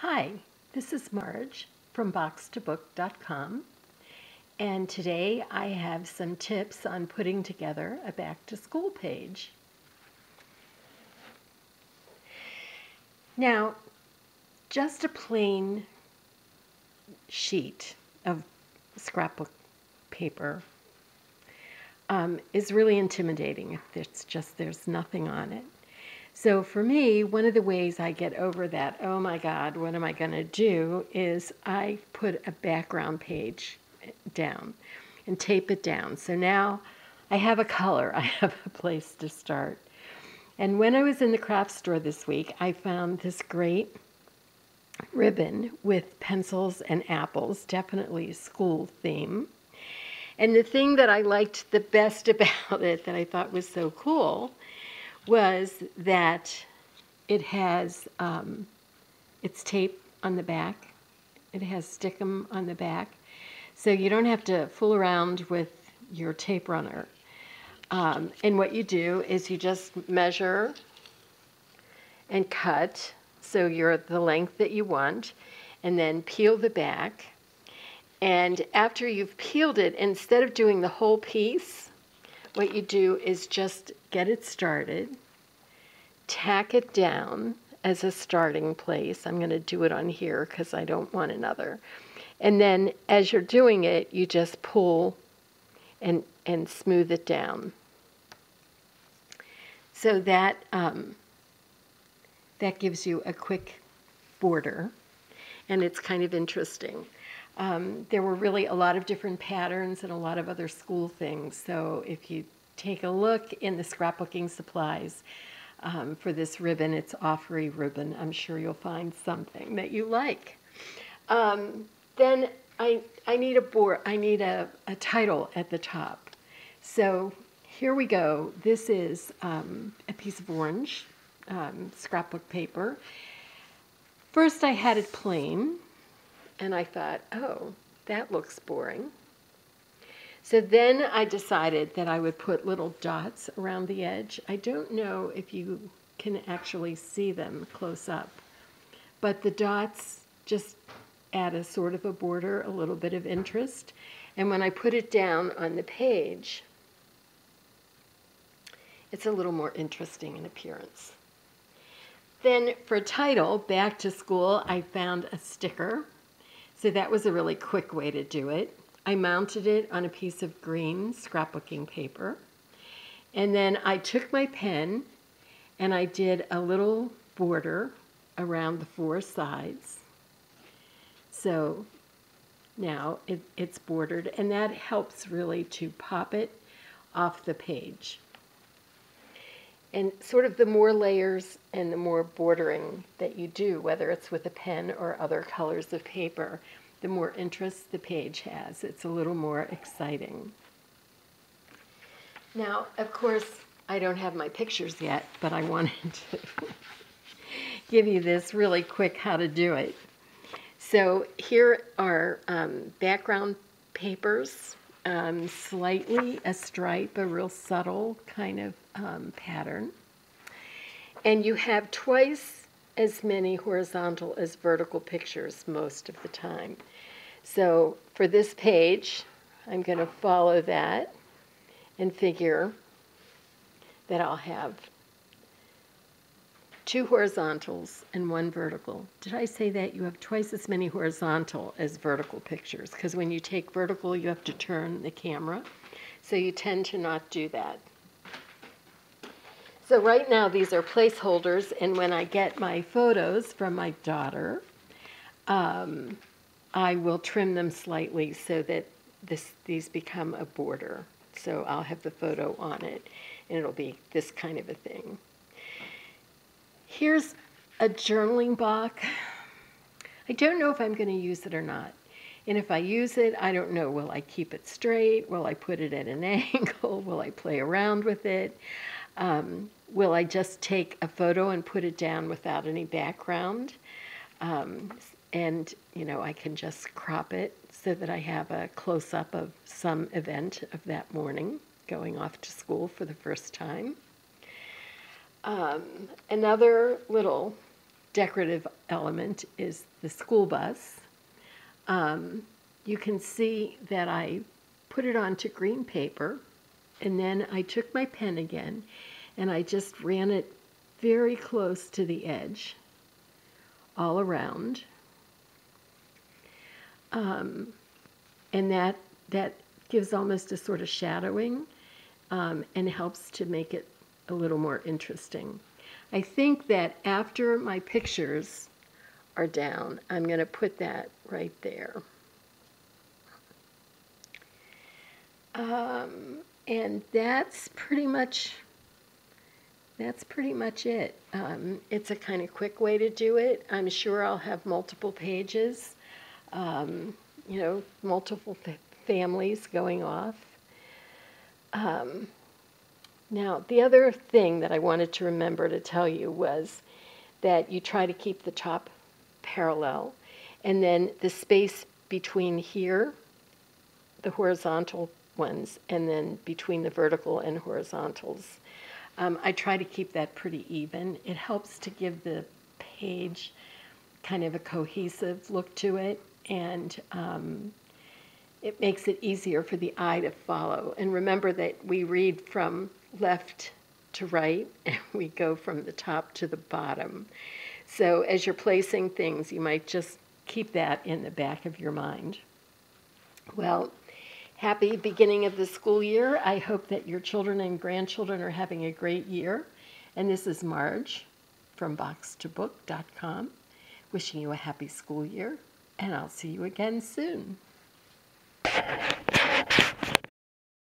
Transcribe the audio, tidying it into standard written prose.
Hi, this is Marge from box2book.com, and today I have some tips on putting together a back-to-school page. Now, just a plain sheet of scrapbook paper is really intimidating if there's nothing on it. So for me, one of the ways I get over that, oh my God, what am I going to do, is I put a background page down and tape it down. So now I have a color, I have a place to start. And when I was in the craft store this week, I found this great ribbon with pencils and apples, definitely a school theme. And the thing that I liked the best about it, that I thought was so cool, was that it has, it's tape on the back. It has stickum on the back. So you don't have to fool around with your tape runner. And what you do is you just measure and cut so you're the length that you want, and then peel the back. And after you've peeled it, instead of doing the whole piece, what you do is just get it started, tack it down as a starting place. I'm going to do it on here because I don't want another. And then as you're doing it, you just pull and smooth it down. So that, that gives you a quick border, and it's kind of interesting. There were really a lot of different patterns and a lot of other school things. So if you take a look in the scrapbooking supplies for this ribbon, it's Offery ribbon, I'm sure you'll find something that you like. Then I need a title at the top. So here we go. This is a piece of orange scrapbook paper. First I had it plain, and I thought, oh, that looks boring. So then I decided that I would put little dots around the edge. I don't know if you can actually see them close up, but the dots just add a sort of a border, a little bit of interest. And when I put it down on the page, it's a little more interesting in appearance. Then for title, Back to School, I found a sticker. So that was a really quick way to do it. I mounted it on a piece of green scrapbooking paper. And then I took my pen and I did a little border around the four sides. So now it's bordered, and that helps really to pop it off the page. And sort of the more layers and the more bordering that you do, whether it's with a pen or other colors of paper, the more interest the page has. It's a little more exciting. Now, of course, I don't have my pictures yet, but I wanted to give you this really quick how to do it. So here are background papers, slightly a stripe, a real subtle kind of pattern. And you have twice as many horizontal as vertical pictures most of the time. So for this page, I'm going to follow that and figure that I'll have 2 horizontals and 1 vertical. Did I say that? You have twice as many horizontal as vertical pictures, because when you take vertical, you have to turn the camera. So you tend to not do that. So right now, these are placeholders, and when I get my photos from my daughter, I will trim them slightly so that these become a border. So I'll have the photo on it, and it'll be this kind of a thing. Here's a journaling block. I don't know if I'm going to use it or not. And if I use it, I don't know. Will I keep it straight? Will I put it at an angle? Will I play around with it? Will I just take a photo and put it down without any background? And, you know, I can just crop it so that I have a close-up of some event of that morning, going off to school for the first time. Another little decorative element is the school bus. You can see that I put it onto green paper, and then I took my pen again and I just ran it very close to the edge all around. And that gives almost a sort of shadowing and helps to make it a little more interesting. I think that after my pictures are down, I'm going to put that right there. And that's pretty much it. It's a kind of quick way to do it. I'm sure I'll have multiple pages, you know, multiple families going off. Now, the other thing that I wanted to remember to tell you was that you try to keep the top parallel, and then the space between here, the horizontal ones, and then between the vertical and horizontals. I try to keep that pretty even. It helps to give the page kind of a cohesive look to it, and it makes it easier for the eye to follow. And remember that we read from left to right, and we go from the top to the bottom. So as you're placing things, you might just keep that in the back of your mind. Well, happy beginning of the school year. I hope that your children and grandchildren are having a great year. And this is Marge from box2book.com, wishing you a happy school year, and I'll see you again soon.